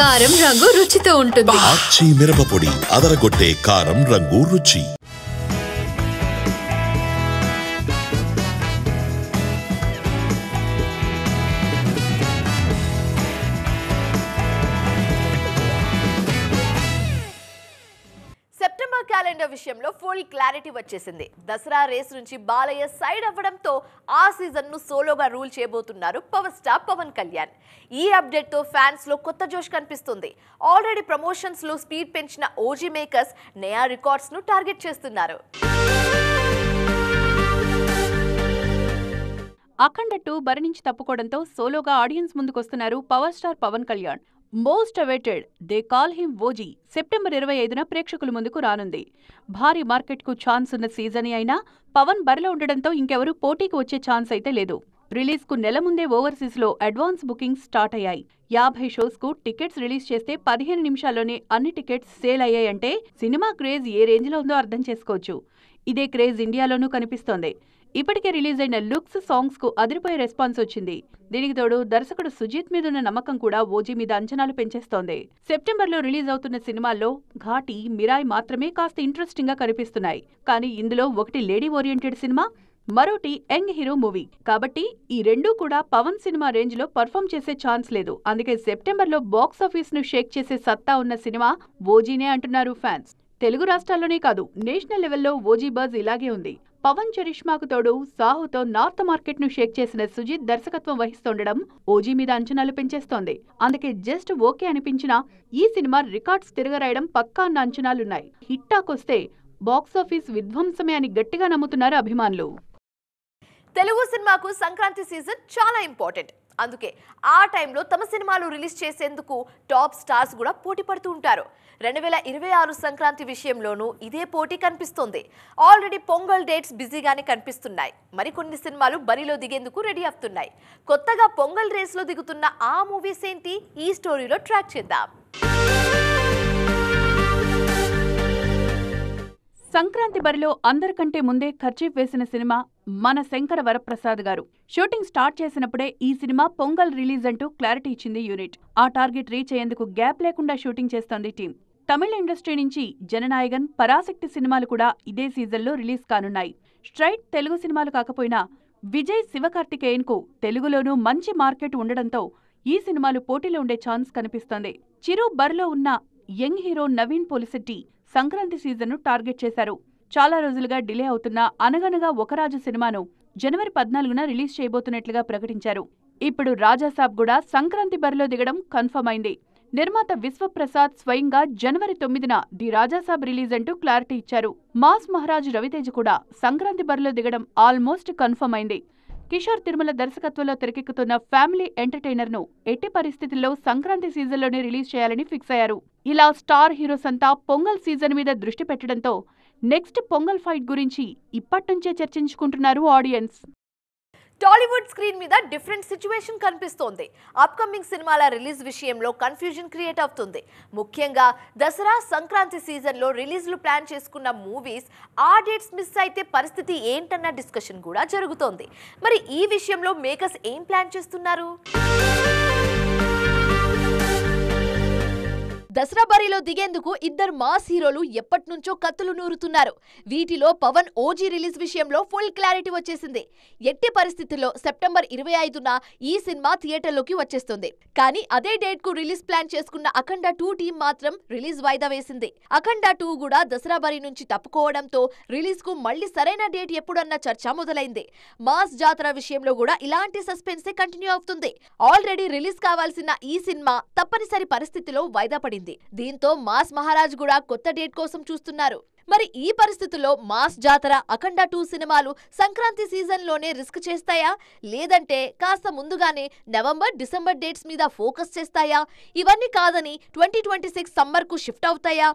కారం రంగు రుచితో ఉంటుంది. ఆచి మిరపపొడి అదరగొట్టే కారం రంగు రుచి. సెప్టెంబర్ క్యాలెండర్ విషయంలో ఫుల్ క్లారిటీ వచ్చేసింది. దసరా రేస్ నుంచి బాలయ్య సైడ్ అవ్వడంతో ఆ సీజన్ ను సోలోగా రూల్ చేయబోతున్నారు పవర్ స్టార్ పవన్ కళ్యాణ్. ఈ అప్డేట్ తో ఫ్యాన్స్ లో కొత్త జోష్ కనిపిస్తుంది. ఆల్రెడీ ప్రమోషన్స్ లో స్పీడ్ పెంచిన ఓజీ మేకర్స్ నయా రికార్డ్స్ ను టార్గెట్ చేస్తున్నారు. అఖండ 2 బరి నుంచి తప్పుకోవడంతో సోలోగా ఆడియన్స్ ముందుకొస్తున్నారు power star Pawan Kalyan. Most awaited they call him OG September 25న ప్రేక్షకుల ముందుకు రానుంది. భారీ మార్కెట్కు ఛాన్స్ ఉన్న సీజన్ అయినా పవన్ బరిలో ఉండడంతో ఇంకెవరూ పోటీకి వచ్చే ఛాన్స్ అయితే లేదు. రిలీజ్కు నెల ముందే ఓవర్సీస్లో అడ్వాన్స్ బుకింగ్స్ స్టార్ట్ అయ్యాయి. 50 షోస్కు టికెట్స్ రిలీజ్ చేస్తే 15 నిమిషాల్లోనే అన్ని టికెట్స్ సేల్ అయ్యాయంటే సినిమా క్రేజ్ ఏ రేంజ్లో ఉందో అర్థం చేసుకోవచ్చు. ఇదే క్రేజ్ ఇండియాలోనూ కనిపిస్తోంది. ఇప్పటికే రిలీజ్ అయిన లుక్స్, సాంగ్స్ కు అదిరిపోయే రెస్పాన్స్ వచ్చింది. దీనికి తోడు దర్శకుడు సుజిత్ మీదున్న నమ్మకం కూడా ఓజీ మీద అంచనాలు పెంచేస్తోంది. సెప్టెంబర్లో రిలీజ్ అవుతున్న సినిమాల్లో ఘాటి, మిరాయ్ మాత్రమే కాస్త ఇంట్రెస్టింగ్ గా కనిపిస్తున్నాయి. కానీ ఇందులో ఒకటి లేడీ ఓరియంటెడ్ సినిమా, మరోటి యంగ్ హీరో మూవీ. కాబట్టి ఈ రెండూ కూడా పవన్ సినిమా రేంజ్ లో పర్ఫామ్ చేసే ఛాన్స్ లేదు. అందుకే సెప్టెంబర్లో బాక్సాఫీస్ ను షేక్ చేసే సత్తా ఉన్న సినిమా ఓజీనే అంటున్నారు ఫ్యాన్స్. తెలుగు రాష్ట్రాల్లోనే కాదు, నేషనల్ లెవెల్లో ఓజీ బజ్ ఇలాగే ఉంది. పవన్ చరిష్మాకు తోడు సాహుతో నార్త్ మార్కెట్ ను షేక్ చేసిన సుజిత్ దర్శకత్వం వహిస్తుండడం ఓజీ మీద అంచనాలు పెంచేస్తోంది. అందుకే జస్ట్ ఓకే అనిపించినా ఈ సినిమా రికార్డ్స్ తిరగరాయడం పక్కా అన్న అంచనాలున్నాయి. హిట్టాకొస్తే బాక్సాఫీస్ విధ్వంసమే అని గట్టిగా నమ్ముతున్నారు అభిమానులు. తెలుగు సినిమాకు సంక్రాంతి సీజన్ చాలా ఇంపార్టెంట్. అందుకే ఆ టైంలో తమ సినిమాలు రిలీజ్ చేసేందుకు టాప్ స్టార్స్ కూడా పోటీ పడుతూ ఉంటారు. 2026 సంక్రాంతి విషయంలోనూ ఇదే పోటీ కనిపిస్తోంది. ఆల్రెడీ పొంగల్ డేట్స్ బిజీగానే కనిపిస్తున్నాయి. మరికొన్ని సినిమాలు బరిలో దిగేందుకు రెడీ అవుతున్నాయి. కొత్తగా పొంగల్ రేస్లో దిగుతున్న ఆ మూవీస్ ఏంటి, ఈ స్టోరీలో ట్రాక్ చేద్దాం. సంక్రాంతి బరిలో అందరికంటే ముందే ఖర్చీఫ్ వేసిన సినిమా మన శంకర వరప్రసాద్ గారు. షూటింగ్ స్టార్ట్ చేసినప్పుడే ఈ సినిమా పొంగల్ రిలీజ్ అంటూ క్లారిటీ ఇచ్చింది యూనిట్. ఆ టార్గెట్ రీచ్ అయ్యేందుకు గ్యాప్ లేకుండా షూటింగ్ చేస్తోంది టీం. తమిళ ఇండస్ట్రీ నుంచి జననాయగన్, పరాశక్తి సినిమాలు కూడా ఇదే సీజన్లో రిలీజ్ కానున్నాయి. స్ట్రైట్ తెలుగు సినిమాలు కాకపోయినా విజయ్, శివకార్తికేయన్ కు తెలుగులోనూ మంచి మార్కెట్ ఉండడంతో ఈ సినిమాలు పోటీలో ఉండే ఛాన్స్ కనిపిస్తోంది. చిరు బరిలో ఉన్న యంగ్ హీరో నవీన్ పోలిశెట్టి సంక్రాంతి సీజన్ను టార్గెట్ చేశారు. చాలా రోజులుగా డిలే అవుతున్న అనగనగా ఒకరాజు సినిమాను జనవరి 14న రిలీజ్ చేయబోతున్నట్లుగా ప్రకటించారు. ఇప్పుడు రాజాసాబ్ కూడా సంక్రాంతి బరిలో దిగడం కన్ఫర్మ్ అయింది. నిర్మాత విశ్వప్రసాద్ స్వయంగా జనవరి 9న ది రాజాసాబ్ రిలీజ్ అంటూ క్లారిటీ ఇచ్చారు. మాస్ మహారాజ్ రవితేజ కూడా సంక్రాంతి బరిలో దిగడం ఆల్మోస్ట్ కన్ఫర్మ్ అయింది. కిషోర్ తిరుమల దర్శకత్వంలో తెరకెక్కుతున్న ఫ్యామిలీ ఎంటర్టైనర్ ను ఎట్టి పరిస్థితుల్లో సంక్రాంతి సీజన్లోనే రిలీజ్ చేయాలని ఫిక్స్ అయ్యారు. ఇలా స్టార్ హీరోస్ అంతా పొంగల్ సీజన్ మీద దృష్టి పెట్టడంతో నెక్స్ట్ పొంగల్ ఫైట్ గురించి ఇప్పట్నుంచే చర్చించుకుంటున్నారు ఆడియన్స్. టాలీవుడ్ స్క్రీన్ మీద డిఫరెంట్ సిచ్యువేషన్ కనిపిస్తోంది. అప్కమింగ్ సినిమాల రిలీజ్ విషయంలో కన్ఫ్యూజన్ క్రియేట్ అవుతుంది. ముఖ్యంగా దసరా, సంక్రాంతి సీజన్లో రిలీజ్లు ప్లాన్ చేసుకున్న మూవీస్ ఆ డేట్స్ మిస్ అయితే పరిస్థితి ఏంటన్న డిస్కషన్ కూడా జరుగుతోంది. మరి ఈ విషయంలో మేకర్స్ ఏం ప్లాన్ చేస్తున్నారు? దసరా బరిలో దిగేందుకు ఇద్దరు మాస్ హీరోలు ఎప్పటినుంచో కత్తులు నూరుతున్నారు. వీటిలో పవన్ ఓజీ రిలీజ్ విషయంలో ఫుల్ క్లారిటీ వచ్చేసింది. ఎట్టి పరిస్థితుల్లో సెప్టెంబర్ 25న ఈ సినిమా థియేటర్లోకి వచ్చేస్తుంది. కానీ అదే డేట్ కు రిలీజ్ ప్లాన్ చేసుకున్న అఖండ 2 టీం మాత్రం రిలీజ్ వాయిదా వేసింది. అఖండ 2 కూడా దసరా బరి నుంచి తప్పుకోవడంతో రిలీజ్ కు మళ్లీ సరైన డేట్ ఎప్పుడన్న చర్చ మొదలైంది. మాస్ జాతర విషయంలో కూడా ఇలాంటి సస్పెన్సే కంటిన్యూ అవుతుంది. ఆల్రెడీ రిలీజ్ కావాల్సిన ఈ సినిమా తప్పనిసరి పరిస్థితిలో వాయిదా పడింది. దీంతో మాస్ మహారాజ్ కూడా కొత్త డేట్ కోసం చూస్తున్నారు. మరి ఈ పరిస్థితుల్లో మాస్ జాతర, అఖండ 2 సినిమాలు సంక్రాంతి సీజన్లోనే రిస్క్ చేస్తాయా, లేదంటే కాస్త ముందుగానే నవంబర్, డిసెంబర్ డేట్స్ మీద ఫోకస్ చేస్తాయా? ఇవన్నీ కాదని 2026 సమ్మర్ కు షిఫ్ట్ అవుతాయా?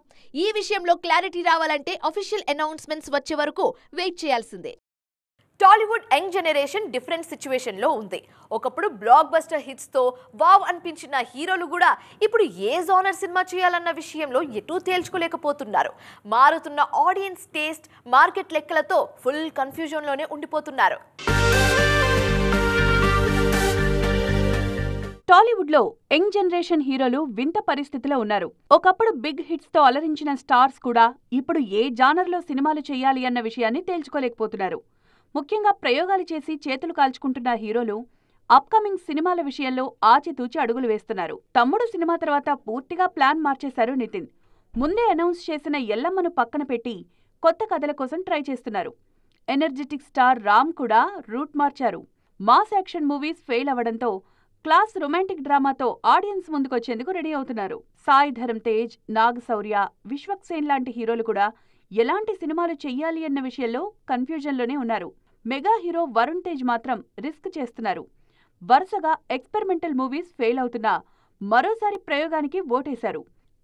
ఈ విషయంలో క్లారిటీ రావాలంటే అఫీషియల్ అనౌన్స్మెంట్స్ వచ్చే వరకు వెయిట్ చేయాల్సిందే. Tollywood young generation different situation లో ఉంది. ఒకప్పుడు బ్లాక్ బస్టర్ హిట్స్ తో వావ్ అనిపించిన హీరోలు కూడా ఇప్పుడు ఏ జోనర్ సినిమా చేయాలన్న విషయంలో ఎటూ తేల్చుకోలేకపోతున్నారు. మారుతున్న ఆడియన్స్ టేస్ట్, మార్కెట్ లెక్కలతో ఫుల్ కన్ఫ్యూజన్ లోనే ఉండిపోతున్నారు. టాలీవుడ్ లో యంగ్ జనరేషన్ హీరోలు వింత పరిస్థితిలో ఉన్నారు. ఒకప్పుడు బిగ్ హిట్స్ తో అలరించిన స్టార్స్ కూడా ఇప్పుడు ఏ జానర్లో సినిమాలు చేయాలి అన్న విషయాన్ని తేల్చుకోలేకపోతున్నారు. ముఖ్యంగా ప్రయోగాలు చేసి చేతులు కాల్చుకుంటున్న హీరోలు అప్కమింగ్ సినిమాల విషయంలో ఆచితూచి అడుగులు వేస్తున్నారు. తమ్ముడు సినిమా తర్వాత పూర్తిగా ప్లాన్ మార్చేశారు నితిన్. ముందే అనౌన్స్ చేసిన ఎల్లమ్మను పక్కన పెట్టి కొత్త కథల కోసం ట్రై చేస్తున్నారు. ఎనర్జెటిక్ స్టార్ రామ్ కూడా రూట్ మార్చారు. మాస్ యాక్షన్ మూవీస్ ఫెయిల్ అవడంతో క్లాస్ రొమాంటిక్ డ్రామాతో ఆడియన్స్ ముందుకొచ్చేందుకు రెడీ అవుతున్నారు. సాయి ధరమ్ తేజ్, నాగ్ శౌర్య, విశ్వక్ సేన్ లాంటి హీరోలు కూడా ఎలాంటి సినిమాలు చెయ్యాలి అన్న విషయంలో కన్ఫ్యూజన్లోనే ఉన్నారు. మెగా హీరో వరుణ్ తేజ్ మాత్రం రిస్క్ చేస్తున్నారు. వరుసగా ఎక్స్పెరిమెంటల్ మూవీస్ ఫెయిల్ అవుతున్నా మరోసారి ప్రయోగానికి ఓటేశారు.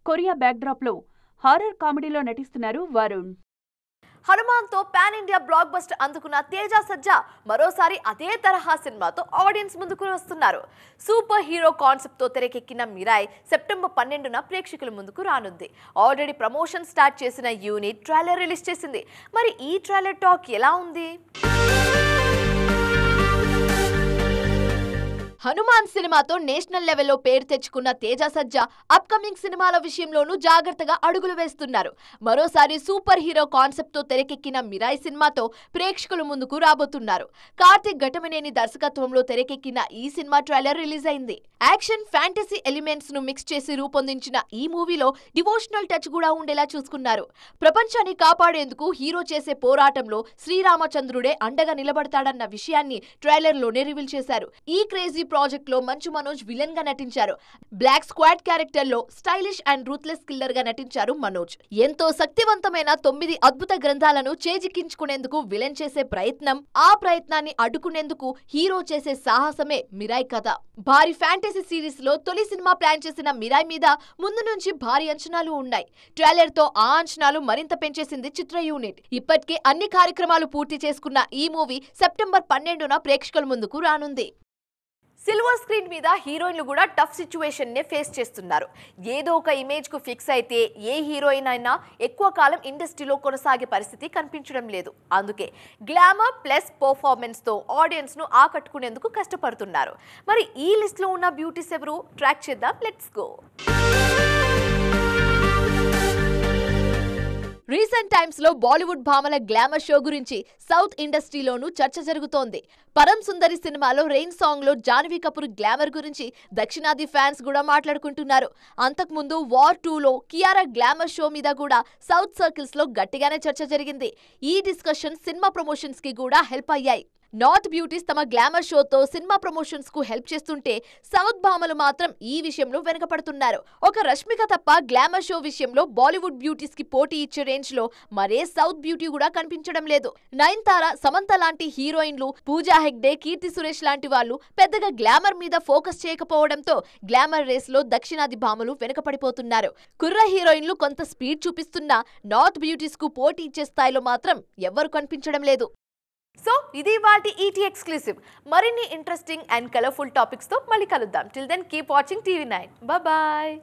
కొరియా బ్యాక్డ్రాప్లో హారర్ కామెడీలో నటిస్తున్నారు వరుణ్. హనుమాన్ తో పాన్ ఇండియా బ్లాక్ బస్టర్ అందుకున్న తేజ సజ్జా మరోసారి అదే తరహా సినిమాతో ఆడియన్స్ ముందుకు వస్తున్నారు. సూపర్ హీరో కాన్సెప్ట్ తో తెరకెక్కిన మిరాయ్ సెప్టెంబర్ 12న ప్రేక్షకుల ముందుకు రానుంది. ఆల్రెడీ ప్రమోషన్ స్టార్ట్ చేసిన యూనిట్ ట్రైలర్ రిలీజ్ చేసింది. మరి ఈ ట్రైలర్ టాక్ ఎలా ఉంది? హనుమాన్ సినిమాతో నేషనల్ లెవెల్లో పేరు తెచ్చుకున్న తేజ సజ్జా అప్కమింగ్ సినిమాల విషయంలోనూ జాగ్రత్తగా అడుగులు వేస్తున్నారు. మరోసారి సూపర్ హీరో కాన్సెప్ట్ తో తెరకెక్కిన మిరాయ్ సినిమాతో ప్రేక్షకుల ముందుకు రాబోతున్నారు. కార్తిక్ ఘటమనేని దర్శకత్వంలో తెరకెక్కిన ఈ సినిమా ట్రైలర్ రిలీజ్ అయింది. యాక్షన్, ఫ్యాంటసీ ఎలిమెంట్స్ ను మిక్స్ చేసి రూపొందించిన ఈ మూవీలో డివోషనల్ టచ్ కూడా ఉండేలా చూసుకున్నారు. ప్రపంచాన్ని కాపాడేందుకు హీరో చేసే పోరాటంలో శ్రీరామచంద్రుడే అండగా నిలబడతాడన్న విషయాన్ని ట్రైలర్ లోనే రివీల్ చేశారు. ఈ క్రేజీ ప్రాజెక్ట్ లో మంచు మనోజ్ విలన్ గా నటించారు. బ్లాక్ స్క్వాడ్ క్యారెక్టర్ లో స్టైలిష్ అండ్ రూత్లెస్ కిల్లర్ గా నటించారు మనోజ్. ఎంతో శక్తివంతమైన 9 అద్భుత గ్రంథాలను చేజిక్కించుకునేందుకు విలన్ చేసే ప్రయత్నం, ఆ ప్రయత్నాన్ని అడ్డుకునేందుకు హీరో చేసే సాహసమే మిరాయ్ కథ. భారీ ఫ్యాంటసీ సిరీస్ లో తొలి సినిమా ప్లాన్ చేసిన మిరాయ్ మీద ముందు నుంచి భారీ అంచనాలు ఉన్నాయి. ట్రైలర్ తో ఆ అంచనాలు మరింత పెంచేసింది చిత్ర యూనిట్. ఇప్పటికే అన్ని కార్యక్రమాలు పూర్తి చేసుకున్న ఈ మూవీ సెప్టెంబర్ 12న ప్రేక్షకుల ముందుకు రానుంది. సిల్వర్ స్క్రీన్ మీద హీరోయిన్లు కూడా టఫ్ సిచ్యువేషన్ నే ఫేస్ చేస్తున్నారు. ఏదో ఒక ఇమేజ్ కు ఫిక్స్ అయితే ఏ హీరోయిన్ అయినా ఎక్కువ కాలం ఇండస్ట్రీలో కొనసాగే పరిస్థితి కనిపించడం లేదు. అందుకే గ్లామర్ ప్లస్ పర్ఫార్మెన్స్ తో ఆడియన్స్ ను ఆకట్టుకునేందుకు కష్టపడుతున్నారు. మరి ఈ లిస్ట్ లో ఉన్న బ్యూటీస్ ఎవరు? ట్రాక్ చేద్దాం, లెట్స్ గో. రీసెంట్ టైమ్స్ లో బాలీవుడ్ భామల గ్లామర్ షో గురించి సౌత్ ఇండస్ట్రీలోనూ చర్చ జరుగుతోంది. పరం సుందరి సినిమాలో రెయిన్ సాంగ్ లో జాన్వీ కపూర్ గ్లామర్ గురించి దక్షిణాది ఫ్యాన్స్ కూడా మాట్లాడుకుంటున్నారు. అంతకుముందు వార్ 2లో కియారా గ్లామర్ షో మీద కూడా సౌత్ సర్కిల్స్ లో గట్టిగానే చర్చ జరిగింది. ఈ డిస్కషన్ సినిమా ప్రమోషన్స్ కి కూడా హెల్ప్ అయ్యాయి. నార్త్ బ్యూటీస్ తమ గ్లామర్ షోతో సినిమా ప్రమోషన్స్ కు హెల్ప్ చేస్తుంటే సౌత్ భామలు మాత్రం ఈ విషయంలో వెనకపడుతున్నారు. ఒక రష్మిక తప్ప గ్లామర్ షో విషయంలో బాలీవుడ్ బ్యూటీస్ కి పోటీ ఇచ్చే రేంజ్ లో మరే సౌత్ బ్యూటీ కూడా కనిపించడం లేదు. నయనతార, సమంత లాంటి హీరోయిన్లు, పూజా హెగ్డే, కీర్తి సురేష్ లాంటి వాళ్ళు పెద్దగా గ్లామర్ మీద ఫోకస్ చేయకపోవడంతో గ్లామర్ రేస్ లో దక్షిణాది భామలు వెనకపడిపోతున్నారు. కుర్ర హీరోయిన్లు కొంత స్పీడ్ చూపిస్తున్నా నార్త్ బ్యూటీస్ కు పోటీ ఇచ్చే స్థాయిలో మాత్రం ఎవ్వరు కనిపించడం లేదు. సో ఇది వాటి ఈటీ ఎక్స్క్లూసివ్. మరిన్ని ఇంట్రెస్టింగ్ అండ్ కలర్ఫుల్ టాపిక్స్ తో మళ్ళీ కలుద్దాం. Till then keep watching TV9. Bye bye.